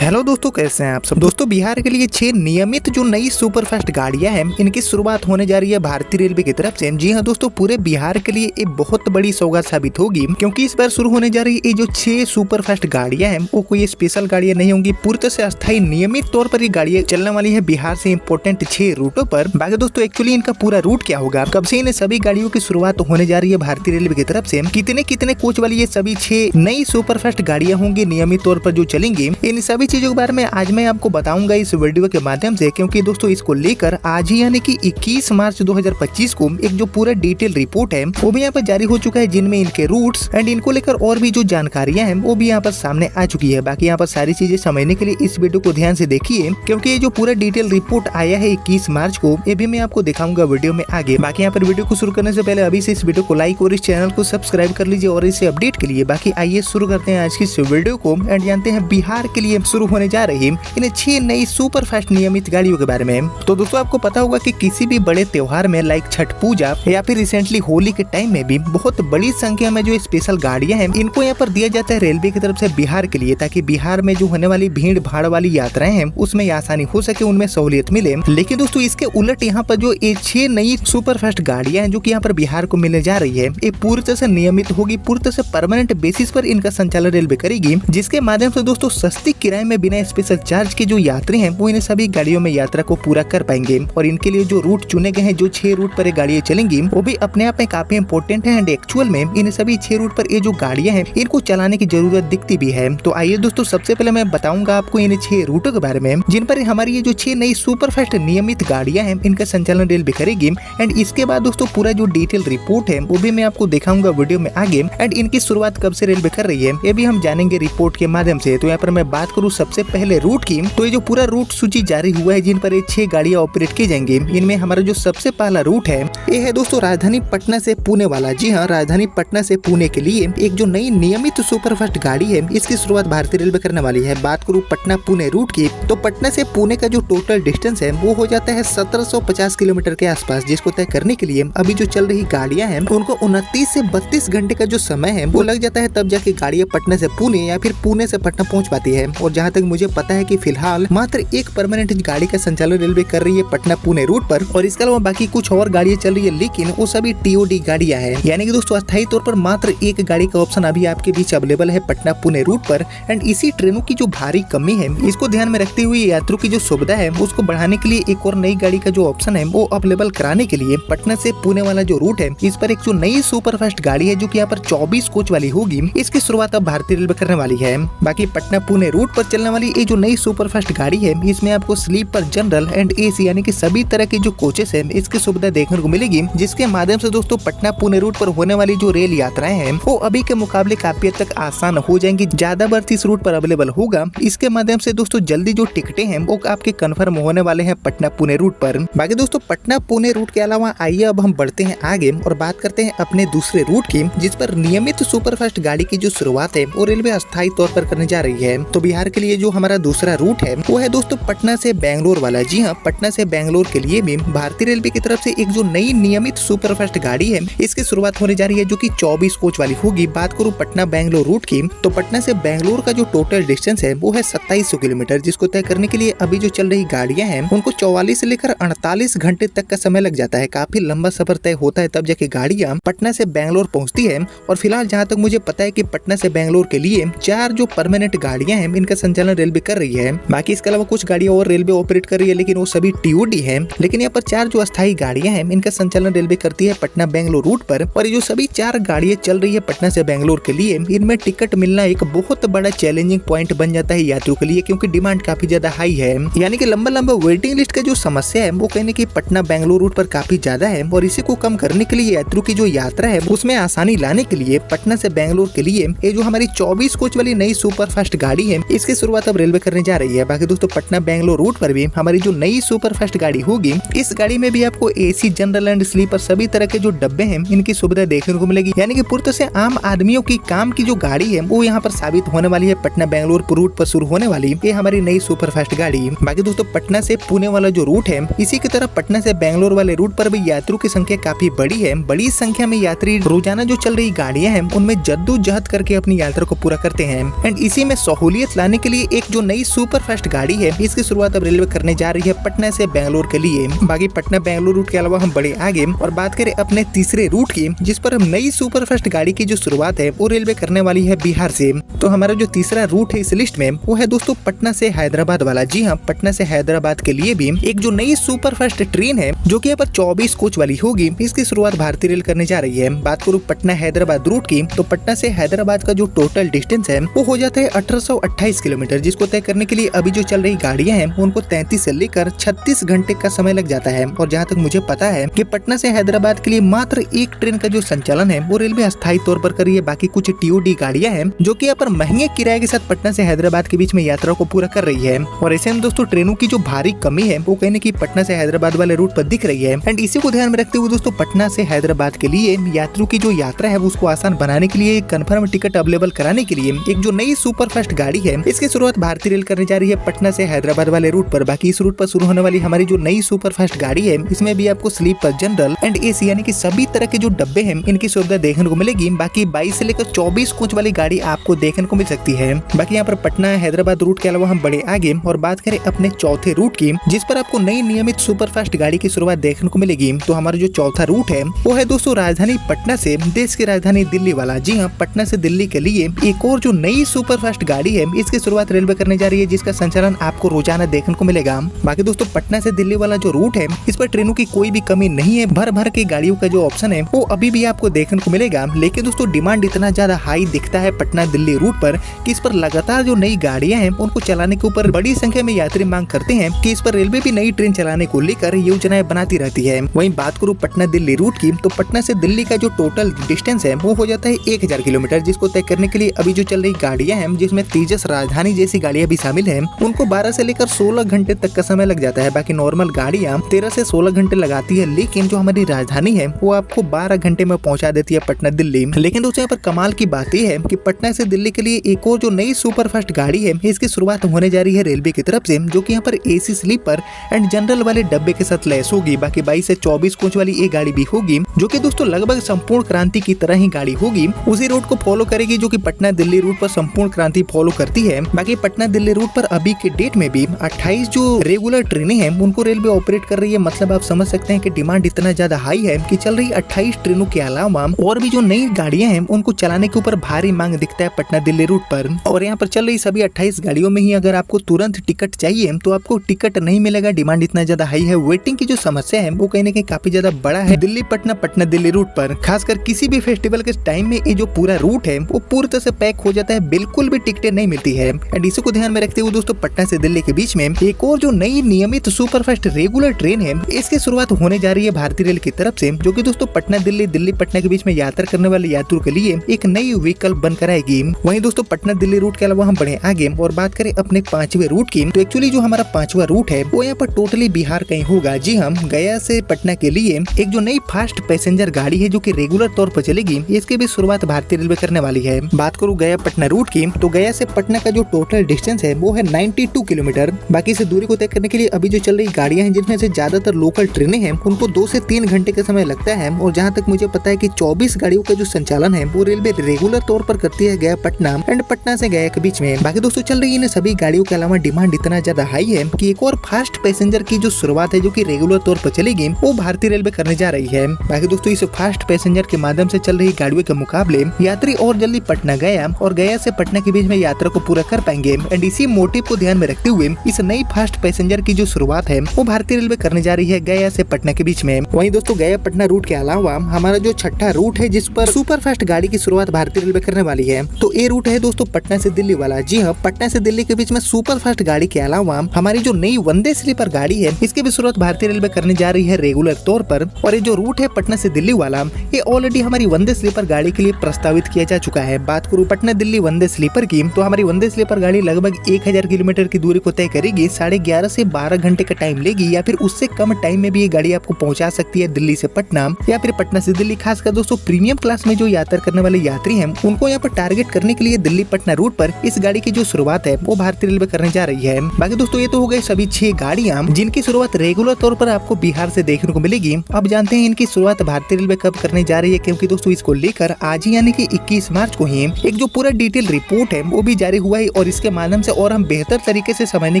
Hello दोस्तों, कैसे हैं आप सब। दोस्तों, बिहार के लिए 6 नियमित जो नई सुपरफास्ट गाड़ियां हैं, इनकी शुरुआत होने जा रही है भारतीय रेलवे की तरफ से। जी हां दोस्तों, पूरे बिहार के लिए एक बहुत बड़ी सौगात साबित होगी, क्योंकि इस बार शुरू होने जा रही ये जो 6 सुपरफास्ट गाड़ियां हैं, वो कोई स्पेशल गाड़ियां नहीं होंगी। पूरी से अस्थायी नियमित तौर पर ये गाड़ियां चलने वाली है बिहार से इंपोर्टेंट 6 रूटों पर। बाकी दोस्तों, एक्चुअली इनका पूरा रूट क्या होगा, कब से इन सभी गाड़ियों की शुरुआत होने जा रही है भारतीय रेलवे की तरफ से, कितने कितने कोच वाली ये सभी 6 नई सुपरफास्ट गाड़ियां होंगी नियमित तौर पर जो चलेंगी, इन सभी चीजों के बारे में आज मैं आपको बताऊंगा इस वीडियो के माध्यम से। क्योंकि दोस्तों, इसको लेकर आज ही यानी कि 21 मार्च 2025 को एक जो पूरा डिटेल रिपोर्ट है वो भी यहाँ पर जारी हो चुका है, जिनमें इनके रूट्स एंड इनको लेकर और भी जो जानकारियां हैं वो भी यहाँ पर सामने आ चुकी है। बाकी यहाँ पर सारी चीजें समझने के लिए इस वीडियो को ध्यान से देखिए, क्योंकि ये जो पूरा डिटेल रिपोर्ट आया है 21 मार्च को, ये भी मैं आपको दिखाऊंगा वीडियो में आगे। बाकी यहाँ पर वीडियो को शुरू करने से पहले अभी से इस वीडियो को लाइक और इस चैनल को सब्सक्राइब कर लीजिए और इसे अपडेट के लिए। बाकी आइए शुरू करते हैं आज की इस वीडियो को एंड जानते हैं बिहार के लिए शुरू होने जा रही इन 6 नई सुपरफास्ट नियमित गाड़ियों के बारे में। तो दोस्तों, आपको पता होगा कि किसी भी बड़े त्योहार में लाइक छठ पूजा या फिर रिसेंटली होली के टाइम में भी बहुत बड़ी संख्या में जो स्पेशल गाड़ियां हैं, इनको यहाँ पर दिया जाता है रेलवे की तरफ से बिहार के लिए, ताकि बिहार में जो होने वाली भीड़ भाड़ वाली यात्राएं हैं उसमें आसानी हो सके, उनमें सहूलियत मिले। लेकिन दोस्तों, इसके उलट यहाँ पर जो ये 6 नई सुपरफास्ट गाड़ियां हैं जो कि यहाँ पर बिहार को मिलने जा रही है, ये पूरी तरह से नियमित होगी, पूरी तरह से परमानेंट बेसिस पर इनका संचालन रेलवे करेगी, जिसके माध्यम से दोस्तों सस्ती किराए में बिना स्पेशल चार्ज के जो यात्री हैं वो इन सभी गाड़ियों में यात्रा को पूरा कर पाएंगे। और इनके लिए जो रूट चुने गए हैं, जो 6 रूट पर ये गाड़ियां चलेंगी, वो भी अपने आप में काफी इंपोर्टेंट है एंड एक्चुअल में इन सभी 6 रूट पर ये जो गाड़ियां हैं इनको चलाने की जरूरत दिखती भी है। तो आइए दोस्तों, सबसे पहले मैं बताऊंगा आपको इन 6 रूटों के बारे में, जिन पर हमारी ये जो 6 नई सुपरफास्ट नियमित गाड़ियां हैं इनका संचालन रेलवे करेगी। एंड इसके बाद दोस्तों पूरा जो डिटेल रिपोर्ट है वो भी मैं आपको दिखाऊंगा वीडियो में आगे। एंड इनकी शुरुआत कब से रेलवे कर रही है ये भी हम जानेंगे रिपोर्ट के माध्यम से। तो यहाँ पर मैं बात करूँ सबसे पहले रूट की, तो ये जो पूरा रूट सूची जारी हुआ है जिन पर ये 6 गाड़ियां ऑपरेट की जाएंगी, इनमें हमारा जो सबसे पहला रूट है ये है दोस्तों राजधानी पटना से पुणे वाला। जी हाँ, राजधानी पटना से पुणे के लिए एक जो नई नियमित सुपरफास्ट गाड़ी है, इसकी शुरुआत भारतीय रेलवे करने वाली है। बात करूँ पटना पुणे रूट की, तो पटना से पुणे का जो टोटल डिस्टेंस है वो हो जाता है 1750 किलोमीटर के आसपास, जिसको तय करने के लिए अभी जो चल रही गाड़ियां हैं उनको 29 से 32 घंटे का जो समय है वो लग जाता है, तब जाके गाड़ियां पटना से पुणे या फिर पुणे से पटना पहुंच पाती है। और जहां तक मुझे पता है कि फिलहाल मात्र एक परमानेंट गाड़ी का संचालन रेलवे कर रही है पटना पुणे रूट पर, और इसके अलावा बाकी कुछ और गाड़ियां चल रही है, लेकिन वो सभी टीओडी गाड़ियां हैं। यानी कि दोस्तों अस्थायी तौर पर मात्र एक गाड़ी का ऑप्शन अभी आपके बीच अवेलेबल है पटना पुणे रूट पर। एंड इसी ट्रेनों की जो भारी कमी है, इसको ध्यान में रखते हुए यात्रियों की जो सुविधा है उसको बढ़ाने के लिए एक और नई गाड़ी का जो ऑप्शन है वो अवेलेबल कराने के लिए पटना से पुणे वाला जो रूट है, इस पर एक जो नई सुपरफास्ट गाड़ी है जो कि यहाँ पर 24 कोच वाली होगी, इसकी शुरुआत अब भारतीय रेलवे करने वाली है। बाकी पटना पुणे रूट पर चलने वाली ये जो नई सुपरफास्ट गाड़ी है, इसमें आपको स्लीपर, जनरल एंड एसी यानी कि सभी तरह की जो कोचेस है इसकी सुविधा देखने को मिलेगी, जिसके माध्यम से दोस्तों पटना पुणे रूट पर होने वाली जो रेल यात्राएं हैं वो अभी के मुकाबले काफी हद तक आसान हो जाएंगी। ज्यादा बर्थ इस रूट पर अवेलेबल होगा, इसके माध्यम से दोस्तों जल्दी जो टिकटें हैं वो आपके कंफर्म होने वाले हैं पटना पुणे रूट पर। बाकी दोस्तों, पटना पुणे रूट के अलावा आइए अब हम बढ़ते हैं आगे और बात करते हैं अपने दूसरे रूट की, जिस पर नियमित सुपरफास्ट गाड़ी की जो शुरुआत है वो रेलवे अस्थायी तौर पर करने जा रही है। तो बिहार के लिए जो हमारा दूसरा रूट है वो है दोस्तों पटना से बेंगलोर वाला। जी हाँ, पटना से बेंगलोर के लिए भी भारतीय रेलवे की तरफ से एक जो नई नियमित सुपरफास्ट गाड़ी है, इसकी शुरुआत होने जा रही है, जो कि 24 कोच वाली होगी। बात करूँ पटना बेंगलोर रूट की, तो पटना से बेंगलोर का जो टोटल डिस्टेंस है वो है 2700 किलोमीटर, जिसको तय करने के लिए अभी जो चल रही गाड़ियां हैं उनको 44 से लेकर 48 घंटे तक का समय लग जाता है। काफी लंबा सफर तय होता है, तब जाके गाड़ियां पटना से बेंगलोर पहुंचती है। और फिलहाल जहां तक मुझे पता है कि पटना से बेंगलोर के लिए 4 जो परमानेंट गाड़ियां हैं इनका संचालन रेलवे कर रही है। बाकी इसके अलावा कुछ गाड़ियां और रेलवे ऑपरेट कर रही है, लेकिन वो सभी टीओडी है। लेकिन यहाँ पर 4 जो अस्थायी गाड़ियां हैं इनका संचालन रेलवे करती है पटना बेंगलोर रूट पर। और ये जो सभी 4 गाड़ियां चल रही है पटना से बेंगलोर के लिए, इनमें टिकट मिलना एक बहुत बड़ा चैलेंजिंग पॉइंट बन जाता है यात्रियों के लिए, क्योंकि डिमांड काफी ज्यादा हाई है। यानी कि लंबा वेटिंग लिस्ट का जो समस्या है वो कहने की पटना बेंगलोर रूट पर काफी ज्यादा है। और इसी को कम करने के लिए यात्रियों की जो यात्रा है उसमें आसानी लाने के लिए पटना से बेंगलोर के लिए ये जो हमारी 24 कोच वाली नई सुपरफास्ट गाड़ी है, इसकी शुरुआत अब रेलवे करने जा रही है। बाकी दोस्तों, पटना बेंगलोर रूट पर भी हमारी जो नई सुपरफास्ट गाड़ी होगी, इस गाड़ी में भी आपको एसी, जनरल एंड स्लीपर सभी तरह के जो डब्बे हैं इनकी सुविधा देखने को मिलेगी। यानी कि पूरी तरह से आम आदमियों की काम की जो गाड़ी है वो यहाँ पर साबित होने वाली है। पटना बेंगलोर रूट पर शुरू होने वाली ये हमारी नई सुपरफास्ट गाड़ी। बाकी दोस्तों, पटना से पुणे वाला जो रूट है, इसी की तरह पटना से बेंगलोर वाले रूट पर भी यात्रियों की संख्या काफी बड़ी है। बड़ी संख्या में यात्री रोजाना जो चल रही गाड़ियां हैं उनमें जद्दोजहद करके अपनी यात्रा को पूरा करते हैं। एंड इसी में सहूलियत लाने के लिए लिए एक जो नई सुपर फास्ट गाड़ी है इसकी शुरुआत अब रेलवे करने जा रही है पटना से बेंगलोर के लिए। बाकी पटना बेंगलोर रूट के अलावा हम बढ़े आगे और बात करें अपने तीसरे रूट की, जिस पर हम नई सुपर फास्ट गाड़ी की जो शुरुआत है वो रेलवे करने वाली है बिहार से। तो हमारा जो तीसरा रूट है इस लिस्ट में वो है दोस्तों पटना से हैदराबाद वाला। जी हाँ, पटना से हैदराबाद के लिए भी एक जो नई सुपर फास्ट ट्रेन है जो कि यहाँ पर 24 कोच वाली होगी, इसकी शुरुआत भारतीय रेल करने जा रही है। बात करूँ पटना हैदराबाद रूट की, तो पटना से हैदराबाद का जो टोटल डिस्टेंस है वो हो जाता है 1828 किलोमीटर, जिसको तय करने के लिए अभी जो चल रही गाड़ियां हैं उनको 33 से लेकर 36 घंटे का समय लग जाता है। और जहां तक मुझे पता है कि पटना से हैदराबाद के लिए मात्र एक ट्रेन का जो संचालन है वो रेलवे अस्थायी तौर पर कर रही है। बाकी कुछ टीओडी गाड़ियां हैं जो कि यहाँ पर महंगे किराए के साथ पटना से हैदराबाद के बीच में यात्रा को पूरा कर रही है। और ऐसे में दोस्तों ट्रेनों की जो भारी कमी है वो कहने की पटना से हैदराबाद वाले रूट पर दिख रही है। एंड इसी को ध्यान में रखते हुए दोस्तों पटना से हैदराबाद के लिए यात्रियों की जो यात्रा है उसको आसान बनाने के लिए कंफर्म टिकट अवेलेबल कराने के लिए एक जो नई सुपर फास्ट गाड़ी है इसकी शुरुआत भारतीय रेल करने जा रही है पटना से हैदराबाद वाले रूट पर। बाकी इस रूट पर शुरू होने वाली हमारी जो नई सुपर फास्ट गाड़ी है इसमें भी आपको स्लीपर, जनरल एंड एसी यानी कि सभी तरह के जो डब्बे हैं इनकी सुविधा देखने को मिलेगी। बाकी 22 से लेकर 24 कोच वाली गाड़ी आपको देखने को मिल सकती है। बाकी यहाँ पर पटना हैदराबाद रूट के अलावा हम बढ़े आगे और बात करें अपने चौथे रूट की, जिस पर आपको नई नियमित सुपर फास्ट गाड़ी की शुरुआत देखने को मिलेगी। तो हमारा जो चौथा रूट है वो है दोस्तों राजधानी पटना से देश की राजधानी दिल्ली वाला। जी हाँ, पटना से दिल्ली के लिए एक और जो नई सुपर फास्ट गाड़ी है इसकी शुरुआत रेलवे करने जा रही है, जिसका संचालन आपको रोजाना देखने को मिलेगा। बाकी दोस्तों पटना से दिल्ली वाला जो रूट है इस पर ट्रेनों की कोई भी कमी नहीं है। भर भर के गाड़ियों का जो ऑप्शन है वो अभी भी आपको देखने को मिलेगा। लेकिन दोस्तों डिमांड इतना ज्यादा हाई दिखता है पटना दिल्ली रूट पर कि इस पर लगातार जो नई गाड़ियां हैं उनको चलाने के ऊपर बड़ी संख्या में यात्री मांग करते हैं कि इस पर रेलवे भी नई ट्रेन चलाने को लेकर योजनाएं बनाती रहती है। वहीं बात करूं पटना दिल्ली रूट की, तो पटना से दिल्ली का जो टोटल डिस्टेंस है वो हो जाता है 1000 किलोमीटर, जिसको तय करने के लिए अभी जो चल रही गाड़ियां हैं जिसमें तेजस, राजधानी जैसी गाड़ियां भी शामिल हैं, उनको 12 से लेकर 16 घंटे तक का समय लग जाता है। बाकी नॉर्मल गाड़ियां 13 से 16 घंटे लगाती है, लेकिन जो हमारी राजधानी है वो आपको 12 घंटे में पहुंचा देती है पटना दिल्ली। लेकिन दोस्तों यहाँ पर कमाल की बात यह है कि पटना से दिल्ली के लिए एक और जो नई सुपर फास्ट गाड़ी है इसकी शुरुआत होने जा रही है रेलवे की तरफ से, जो कि यहाँ पर एसी, स्लीपर एंड जनरल वाले डब्बे के साथ लैस होगी। बाकी 22 से 24 कोच वाली एक गाड़ी भी होगी जो कि दोस्तों लगभग संपूर्ण क्रांति की तरह ही गाड़ी होगी। उसी रूट को फॉलो करेगी जो कि पटना दिल्ली रूट पर संपूर्ण क्रांति फॉलो करती है। बाकी पटना दिल्ली रूट पर अभी के डेट में भी 28 जो रेगुलर ट्रेनें हैं उनको रेलवे ऑपरेट कर रही है। मतलब आप समझ सकते हैं कि डिमांड इतना ज्यादा हाई है कि चल रही 28 ट्रेनों के अलावा और भी जो नई गाड़ियां हैं उनको चलाने के ऊपर भारी मांग दिखता है पटना दिल्ली रूट पर। और यहाँ पर चल रही सभी 28 गाड़ियों में ही अगर आपको तुरंत टिकट चाहिए तो आपको टिकट नहीं मिलेगा। डिमांड इतना ज्यादा हाई है, वेटिंग की जो समस्या है वो कहीं ना कहीं काफी ज्यादा बड़ा है दिल्ली पटना, पटना दिल्ली रूट पर। खासकर किसी भी फेस्टिवल के टाइम में ये जो पूरा रूट है वो पूरी तरह से पैक हो जाता है, बिल्कुल भी टिकटें नहीं मिलती है। एंड इसी को ध्यान में रखते हुए दोस्तों पटना से दिल्ली के बीच में एक और जो नई नियमित सुपरफास्ट रेगुलर ट्रेन है इसकी शुरुआत होने जा रही है भारतीय रेल की तरफ से, जो कि दोस्तों पटना दिल्ली, दिल्ली पटना के बीच में यात्रा करने वाले यात्रियों के लिए एक नई विकल्प बनकर आएगी। वहीं दोस्तों पटना दिल्ली रूट के अलावा हम बढ़े आगे और बात करें अपने 5वें रूट की, तो एक्चुअली जो हमारा 5वां रूट है वो यहाँ पर टोटली बिहार का ही होगा। जी हम गया से पटना के लिए एक जो नई फास्ट पैसेंजर गाड़ी है जो कि रेगुलर तौर पर चलेगी, इसकी भी शुरुआत भारतीय रेलवे करने वाली है। बात करूँ गया पटना रूट की, तो गया से पटना का जो टोटल डिस्टेंस है वो है 92 किलोमीटर। बाकी से दूरी को तय करने के लिए अभी जो चल रही गाड़ियां हैं जिसमें से ज्यादातर लोकल ट्रेनें हैं उनको 2 से 3 घंटे का समय लगता है। और जहां तक मुझे पता है कि 24 गाड़ियों का जो संचालन है वो रेलवे रेगुलर तौर पर करती है गया पटना एंड पटना से गया के बीच में। बाकी दोस्तों चल रही इन सभी गाड़ियों के अलावा डिमांड इतना ज्यादा हाई है कि एक और फास्ट पैसेंजर की जो शुरुआत है जो कि रेगुलर तौर पर चलेगी वो भारतीय रेलवे करने जा रही है। बाकी दोस्तों इस फास्ट पैसेंजर के माध्यम से चल रही गाड़ियों के मुकाबले यात्री और जल्दी पटना गया और गया से पटना के बीच में यात्रा को पूरा कर पाएंगे। एंड इसी मोटिव को ध्यान में रखते हुए इस नई फास्ट पैसेंजर की जो शुरुआत है वो भारतीय रेलवे करने जा रही है गया से पटना के बीच में। वहीं दोस्तों गया पटना रूट के अलावा हमारा जो छठा रूट है जिस पर सुपर फास्ट गाड़ी की शुरुआत भारतीय रेलवे करने वाली है, तो ये रूट है दोस्तों पटना से दिल्ली वाला। जी हाँ, पटना से दिल्ली के बीच में सुपर फास्ट गाड़ी के अलावा हमारी जो नई वंदे स्लीपर गाड़ी है इसकी भी शुरुआत भारतीय रेलवे करने जा रही है रेगुलर तौर पर। और ये जो रूट है पटना से दिल्ली वाला ये ऑलरेडी हमारी वंदे स्लीपर गाड़ी के लिए प्रस्तावित किया जा चुका है। बात करूँ पटना दिल्ली वंदे स्लीपर की, तो हमारी वंदे स्लीपर गाड़ी लगभग 1000 किलोमीटर की दूरी को तय करेगी, 11.5 से 12 घंटे का टाइम लेगी या फिर उससे कम टाइम में भी ये गाड़ी आपको पहुंचा सकती है दिल्ली से पटना या फिर पटना से दिल्ली। खासकर दोस्तों प्रीमियम क्लास में जो यात्रा करने वाले यात्री हैं उनको यहाँ पर टारगेट करने के लिए दिल्ली पटना रूट पर इस गाड़ी की जो शुरुआत है वो भारतीय रेलवे करने जा रही है। बाकी दोस्तों ये तो हो गए सभी 6 गाड़ियां जिनकी शुरुआत रेगुलर तौर पर आपको बिहार से देखने को मिलेगी। अब जानते हैं इनकी शुरुआत भारतीय रेलवे कब करने जा रही है, क्योंकि दोस्तों इसको लेकर आज ही यानी कि 21 मार्च को ही एक जो पूरा डिटेल रिपोर्ट है वो भी जारी हुआ है और इसके माध्यम से और हम बेहतर तरीके से समझने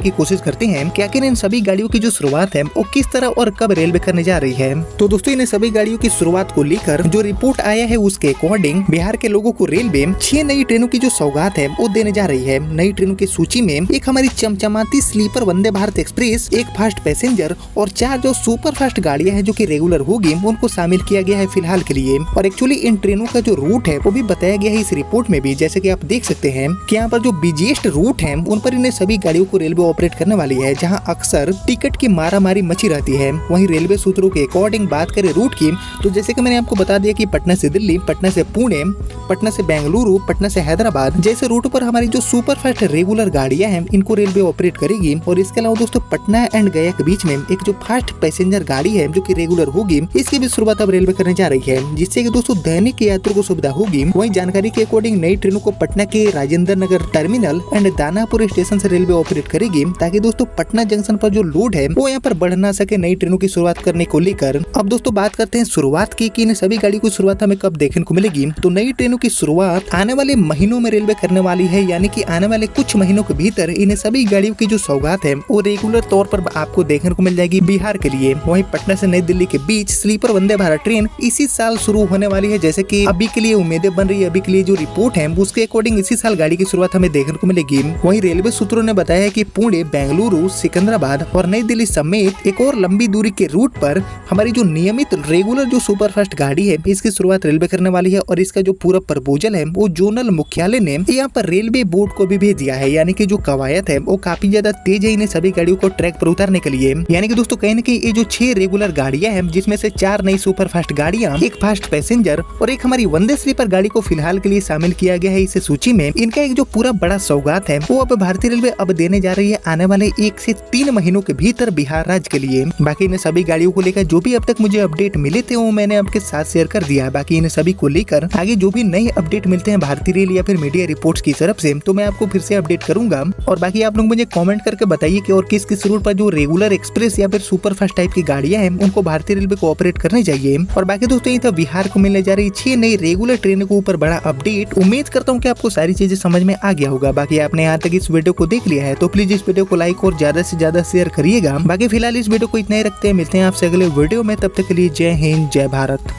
की कोशिश करते हैं कि आखिर इन सभी गाड़ियों की जो शुरुआत है वो किस तरह और कब रेलवे करने जा रही है। तो दोस्तों इन सभी गाड़ियों की शुरुआत को लेकर जो रिपोर्ट आया है उसके अकॉर्डिंग बिहार के लोगों को रेलवे 6 नई ट्रेनों की जो सौगात है वो देने जा रही है। नई ट्रेनों की सूची में एक हमारी चमचमाती स्लीपर वंदे भारत एक्सप्रेस, एक फास्ट पैसेंजर और 4 जो सुपर फास्ट गाड़ियां हैं जो कि रेगुलर होगी उनको शामिल किया गया है फिलहाल के लिए। और एक्चुअली इन ट्रेनों का जो रूट है वो भी बताया गया है इस रिपोर्ट में भी, जैसे कि आप देख सकते हैं कि यहाँ पर जो बिजीएस्ट रूट है उन पर इन्हें सभी गाड़ियों को रेलवे ऑपरेट करने वाली है, जहाँ अक्सर टिकट की मारामारी मची रहती है। वहीं रेलवे सूत्रों के अकॉर्डिंग बात करें रूट की, तो जैसे कि मैंने आपको बता दिया कि पटना से दिल्ली, पटना से पुणे, पटना से बेंगलुरु, पटना से हैदराबाद जैसे रूट पर हमारी जो सुपर फास्ट रेगुलर गाड़ियां हैं इनको रेलवे ऑपरेट करेगी। और इसके अलावा दोस्तों पटना एंड गया के बीच में एक जो फास्ट पैसेंजर गाड़ी है जो कि रेगुलर होगी, इसकी भी शुरुआत अब रेलवे करने जा रही है, जिससे कि दोस्तों दैनिक यात्रियों को सुविधा होगी। वहीं जानकारी के अकॉर्डिंग नई ट्रेनों को पटना के Rajendra Nagar terminal and Danapur station से रेलवे ऑपरेट करेगी, ताकि दोस्तों पटना जंक्शन पर जो लोड है वो यहाँ पर बढ़ ना सके नई ट्रेनों की शुरुआत करने को लेकर। अब दोस्तों बात करते हैं शुरुआत की कि इन सभी गाड़ी की शुरुआत हमें कब देखने को मिलेगी। तो नई ट्रेनों की शुरुआत आने वाले महीनों में रेलवे करने वाली है, यानी कि आने वाले कुछ महीनों के भीतर इन सभी गाड़ियों की जो सौगात है वो रेगुलर तौर पर आपको देखने को मिल जाएगी बिहार के लिए। वहीं पटना से नई दिल्ली के बीच स्लीपर वंदे भारत ट्रेन इसी साल शुरू होने वाली है, जैसे कि अभी के लिए उम्मीदें बन रही है। अभी के लिए जो रिपोर्ट है उसके अकॉर्डिंग इसी साल गाड़ी की शुरुआत हमें देखने को मिलेगी। वहीं रेलवे सूत्रों ने बताया है कि पुणे, बेंगलुरु, सिकंदराबाद और नई दिल्ली समेत एक और लंबी दूरी के रूट पर हमारी जो नियमित रेगुलर जो सुपर फास्ट गाड़ी है इसकी शुरुआत रेलवे करने वाली है। और इसका जो पूरा प्रपोजल है वो जोनल मुख्यालय ने यहाँ पर रेलवे बोर्ड को भी भेज दिया है, यानी कि जो कवायद है वो काफी ज्यादा तेज है इन्हें सभी गाड़ियों को ट्रैक पर उतारने के लिए। यानी कि दोस्तों कहीं न कहीं ये जो 6 रेगुलर गाड़ियां हैं जिसमें से 4 नई सुपर फास्ट गाड़ियां, एक फास्ट पैसेंजर और एक हमारी वंदे स्लीपर गाड़ी को फिलहाल के लिए शामिल किया गया है इस सूची में। इनका एक जो पूरा बड़ा सौगात है वो अब भारतीय रेलवे अब देने जा रही है आने वाले 1 से 3 महीनों के भीतर बिहार राज्य के लिए। बाकी इन सभी गाड़ियों को लेकर जो भी अब तक मुझे अपडेट मिले थे वो मैंने आपके साथ शेयर कर दिया। बाकी इन सभी को लेकर आगे जो भी नए अपडेट मिलते हैं भारतीय रेल या फिर मीडिया रिपोर्ट्स की तरफ से तो मैं आपको फिर से अपडेट करूंगा। और बाकी आप लोग मुझे कमेंट करके बताइए कि और किस किस रूट पर जो रेगुलर एक्सप्रेस या फिर सुपर फास्ट टाइप की गाड़ियां हैं उनको भारतीय रेलवे को ऑपरेट करने चाहिए। और बाकी दोस्तों ये था बिहार को मिलने जा रही 6 नई रेगुलर ट्रेनों के ऊपर बड़ा अपडेट। उम्मीद करता हूँ कि आपको सारी चीजें समझ में आ गया होगा। बाकी आपने यहाँ तक इस वीडियो को देख लिया है तो प्लीज इस वीडियो को लाइक और ज्यादा से ज्यादा शेयर करिएगा। बाकी फिलहाल इस वीडियो को इतना ही रखते हैं, मिलते हैं आपसे अगले वीडियो में, तब तक के लिए जय हिंद जय भारत।